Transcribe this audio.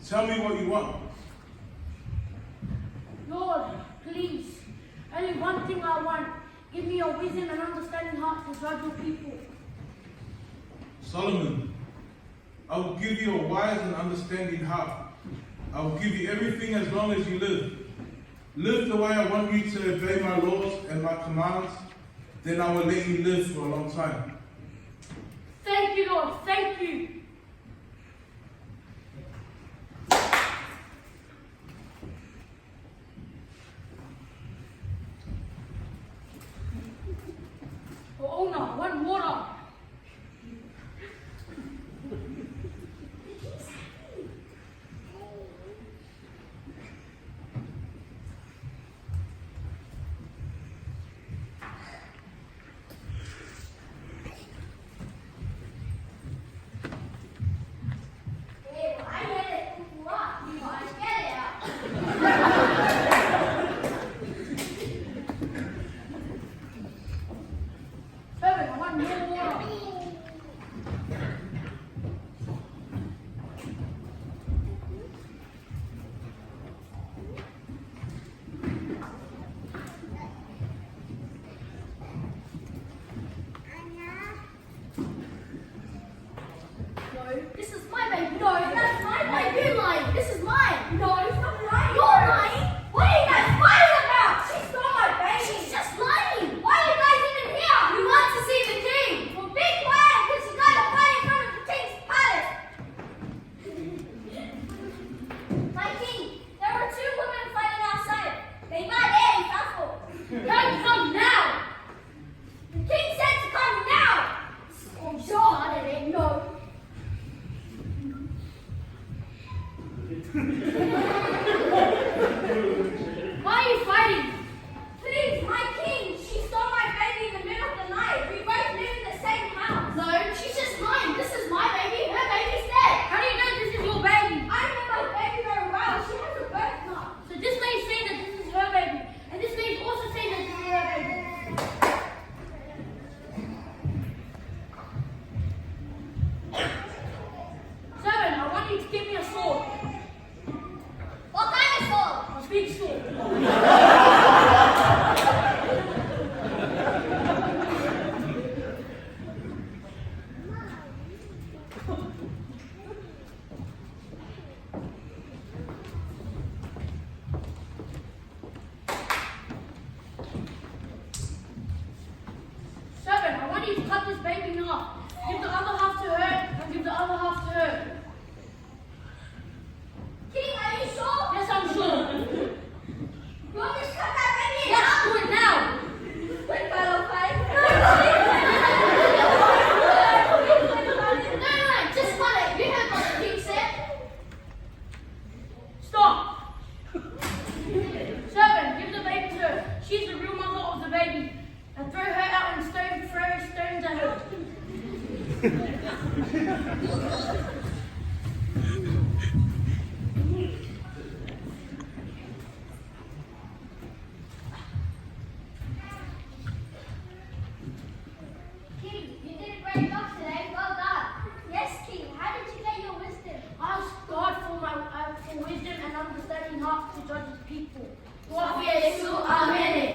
Tell me what you want. Lord, please, only one thing I want. Give me your wisdom and understanding heart to judge your people. Solomon, I will give you a wise and understanding heart. I will give you everything as long as you live. Live the way I want you to obey my laws and my commands, then I will let you live for a long time. Thank you, Lord. Thank you. Oh no, one water. This is my baby. No, that's my baby. You're lying. This is mine. No, it's not lying. You're lying. What are you guys fighting about? She's not my baby. She's just lying. Why are you guys even here? We want to see the king. Well, be quiet, because you guys are fighting in front of the king's palace. My king, there were two women fighting outside. They got eggs, that's all. Don't come now. The king said to come now. Oh, sure. No. Why are you fighting? Please, my king, she stole my baby in the middle of the night. We both live in the same house. No, she's just lying. This is my baby. Her baby's dead. How do you know this is your baby? I know my baby very well. She has a birthmark. So this lady's saying that this is her baby. And this lady's also saying that this is her baby. Seven, I want you to give me a sword. What kind of sword? A big sword. Seven, I want you to cut this baby in half. Give the other half to her and give the other half to her. King, are you sure? Yes, I'm sure. You want me to cut that baby? Yes, do it now. Quick, fellow, fight. No, just cut it. You heard what the king said. Stop. Seven, give the baby to her. She's the real mother of the baby. And throw her out and throw stones at her.